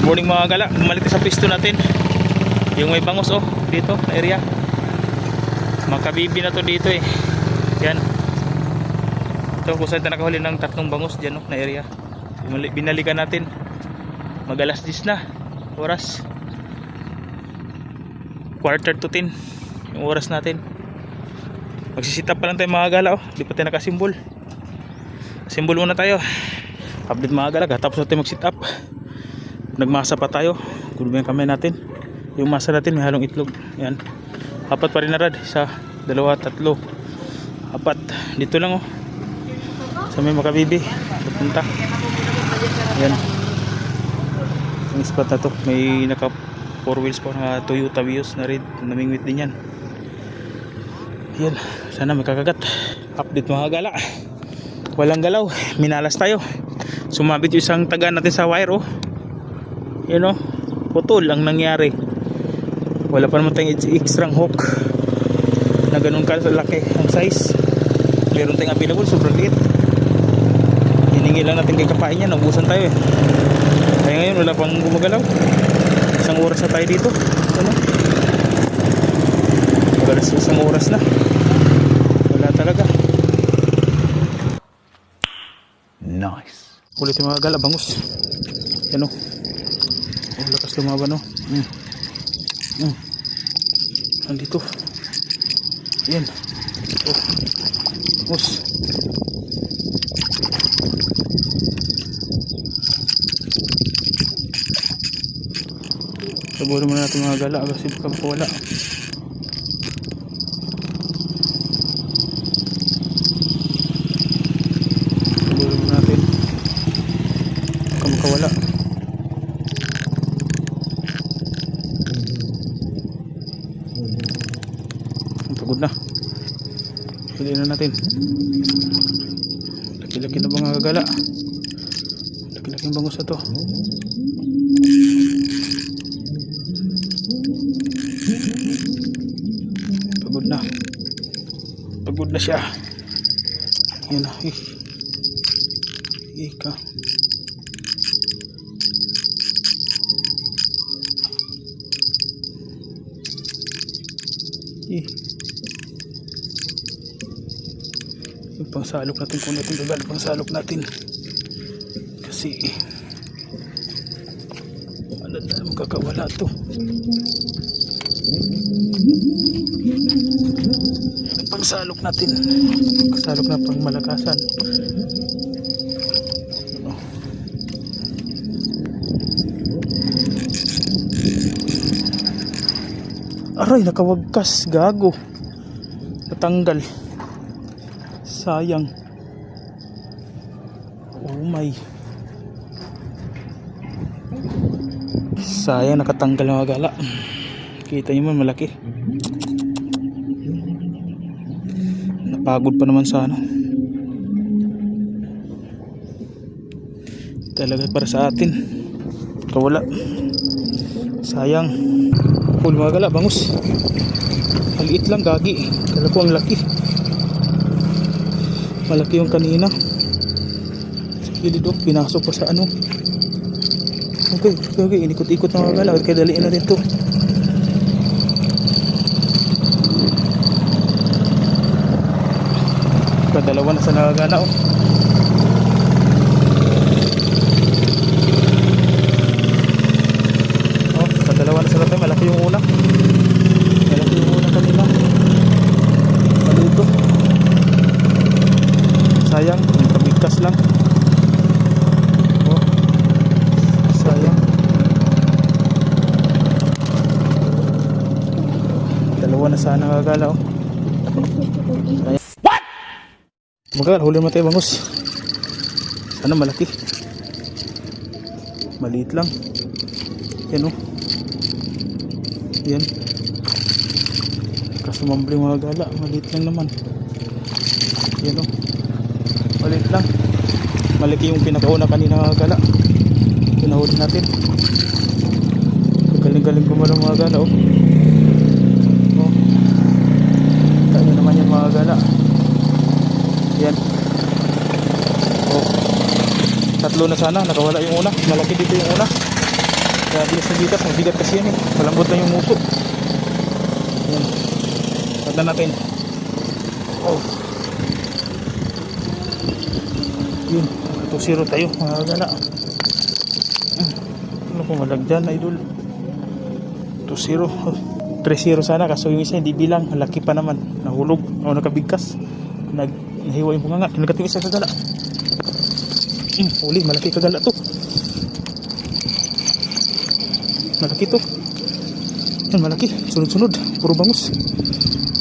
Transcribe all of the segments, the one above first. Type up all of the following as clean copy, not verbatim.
morning mga gala. Bumalik sa pisto natin. Yung may bangos oh, dito na area. Makabibi na to dito eh. Yan. Ito kung saan tayo nakahuli ng 3 bangos dyan oh, na area. Binalikan natin. Mag alas 10 na. Oras. 9:45 yung oras natin. Magsisitap pa lang tayo mga gala oh. Di pa tayo nakasimbol. Simbol muna tayo. Update mga gala. Tapos natin mag sit up. Nagmasa pa tayo. Gulubin yung kamay natin. Yung masa natin may halong itlog. Yan. 4 pa rin na rad. 1, 2, 3, 4. Dito lang oh. Sa may makabibi. Pupunta. Yan. Yung spot na to. May naka 4 wheels pa na Toyota Vios na red. Namingwit din yan. Yan. Sana may kakagat. Update mga gala. Walang galaw. Minalas tayo. Sumabit yung isang taga natin sa wire oh. Yan o, putol ang nangyari. Wala pa naman tayong extra hook na ganun kalaki ang size. Meron tayong available, sobrang liit. Hiningi lang natin kay kapain niya, naubusan tayo eh. Kaya ngayon wala pang gumagalaw. Isang oras na tayo dito. Ano? Magalas isang oras na. Wala talaga. Nice. Ulit yung mga gala, bangus. Yan o. Oh, lakas lumaban no. Andito. Yan. Oh. Us. Saburin muna natin mga gala kasi baka makawala. Saburin muna natin. Baka makawala. Pagod na. Piliin na natin. Laki-laki na mga gala. Laki-laki ang bangus na to. Pagod na. Pagod na siya. Yan na. Ika. Yung pangsalok natin, kung natin gagal pangsalok natin kasi ano na magkakawala to. Pangsalok natin, pangsalok na pang malakasan. Aray, nakawagkas, gago. Natanggal. Sayang. Oh my. Sayang, nakatanggal mga gala. Kita nyo man, malaki. Napagod pa naman sana. Talaga para sa atin. Kawala. Sayang. Full mga gala, bangus. Maliit lang, gagi. Kala ko ang laki. Malaki yung kanina. Sa kilid oh, pinasok pa sa ano. Okay. Inikot-ikot na mga gala. Kaya daliin na rin to. Kadalawa na sa nagagana oh. Kadalawa na sa natin. Malaki yung una. Malaki yung una kanina. Malito. Sayang, kabigkas lang. Oh. Sayang. Dalawa na sana nagagala oh. Sayang. What? Magagal, huli mo tayo bangus. Sana malaki. Maliit lang. Yan oh. Yan. Kasumambling mga gala. Maliit lang naman. Yan oh. Maliit lang. Malaki yung pinakauna kanina mga gala. Pinahuli natin. Galing-galing gumalang mga gala oh. Oh. Kaya naman yung mga gala. Yan. Oh. Tatlo na sana. Nakawala yung una. Malaki dito yung una. Grabe sa bigat, mabigat kasi yan eh. Malambot lang yung muso. Yan. Pagdan natin. Oh. Yun, 2-0 tayo mga gala. Ano kung malagyan idol. 2-0. 3-0 sana kaso yung isa hindi bilang. Malaki pa naman. Nahulog o nakabigkas. Nahiwa yung bunganga. Kinagat yung isa kagala. Uli, malaki kagala to. Malaki to. Yan, malaki. Sunod-sunod. Puro bangus.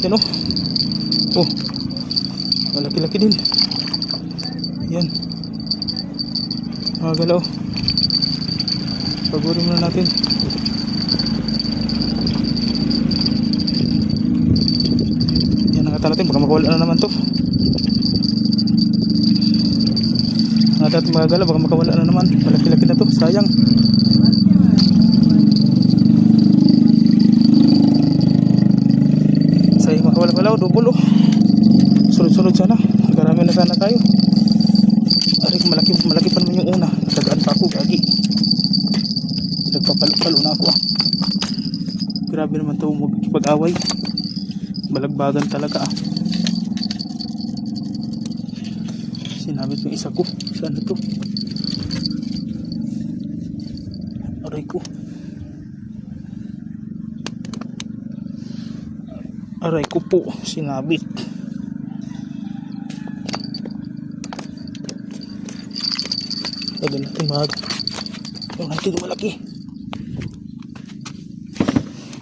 Yan o. Oh. Malaki-laki din. Yan. Mga galaw. Pagurin muna natin. Yan, nakata natin. Baka makawala na naman to. Nakata natin mga galaw. Baka makawala na naman. Malaki-laki na to. Sayang. Sayang makawala-wala. Dubulo. Sunod-sunod sana. Karami na sana tayo. Aray, malaki pa naman yung una. Nagtagaan pa ako, gagi. Nagpapalo na ako ah. Grabe naman to, magkipag-away. Balagbagan talaga ah. Sinabit yung isa ko. Saan na to? Aray ko. Aray ko po, sinabit. Lagyan natin yung natin itong malaki.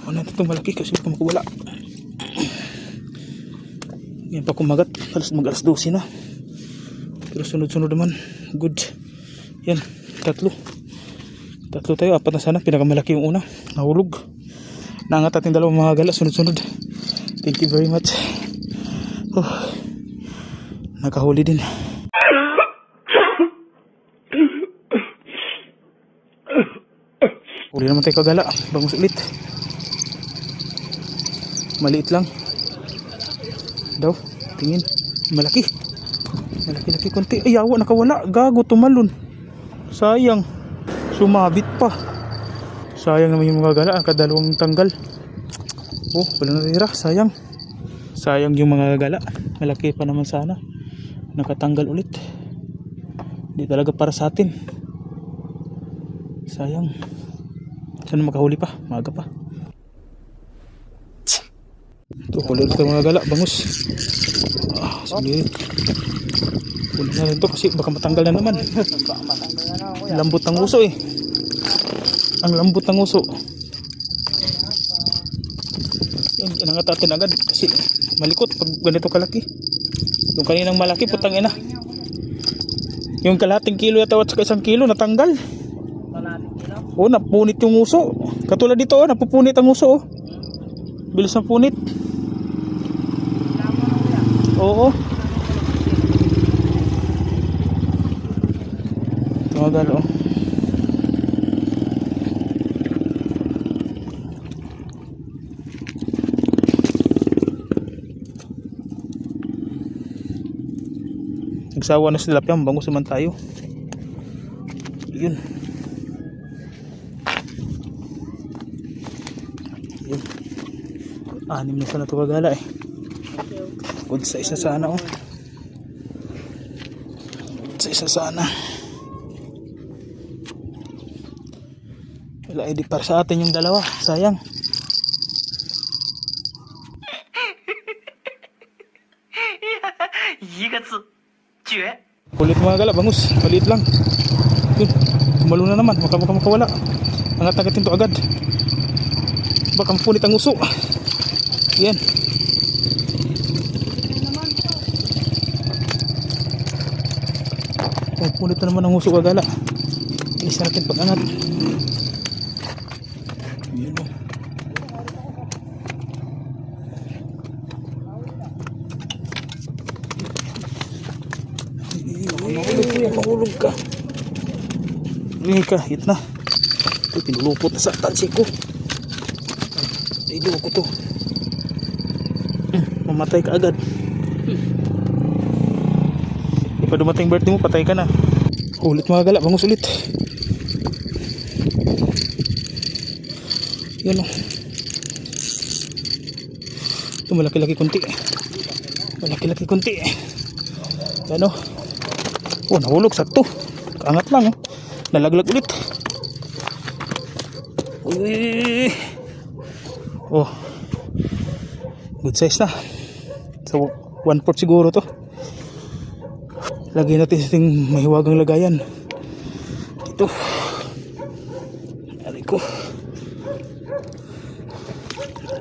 Huwag natin itong malaki kasi ito makawala. Yan pa kumagat. Mag-alas 12 na. Pero sunod-sunod naman. Good. Yan. Tatlo tayo. 4 na sana. Pinakamalaki yung una. Nahulog. Naangat natin dalawang mga gala. Sunod-sunod. Thank you very much. Oh. Nakahuli din. Uli naman tayo kagala. Bangus ulit. Maliit lang. Daw. Tingin. Malaki. Malaki-laki konti. Ay, awa. Nakawala. Gago. Tumalon. Sayang. Sumabit pa. Sayang naman yung mga gala. Kadalawang tanggal. Oh, wala natira. Sayang. Sayang yung mga gala. Malaki pa naman sana. Nakatanggal ulit. Hindi talaga para sa atin. Sayang. Sana makahuli pa, maaga pa. Ito, huli ulit mga gala, bangus. Sulit. Huli na rin ito kasi baka matanggal na naman. Lambot ng uso eh. Ang lambot ng uso. Yan, inangat natin agad kasi malikot pag ganito kalaki. Yung kaninang malaki, putang ina. Yung kalahating kilo yata at saka 1 kilo natanggal. Oh, napunit yung uso. Katulad dito, oh, napupunit ang uso, oh. Bilis ng punit. Oo. Tumagal, oh. Nagsawa na sila piyang, bangus naman tayo. Yun. Yun. 6 na sana ito kagala eh. Good sa isa sana oh. Good sa isa sana. Wala edi para sa atin yung dalawa. Sayang. Kulit mga gala, bangus. Maliit lang. Yun. Kumalo na naman. Makawala. Angat-angatin to agad. Baka mapunit ang uso. Yan. Mapunit na naman ang uso kagala. Isa natin pag-angat. Yan o. Mahulog ka. Hindi ka, hit na. Ito, pinulupot na sa tansi ko. Ido ko to. Mamatay ka agad. Di pa dumating birthday mo, patay ka na. Ulit mga gala, bangus ulit. Yan o. Ito malaki-laki kunti. Malaki-laki kunti. Yan o. Oh, nahulog sakto. Kaangat lang oh. Nalaglag ulit. Uy. Oh. Good size na. So 1/4 siguro to. Lagyan natin sa ating mahiwagang lagayan. Ito. Aray ko.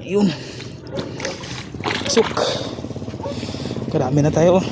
Ayun. Pasok. Karami na tayo oh.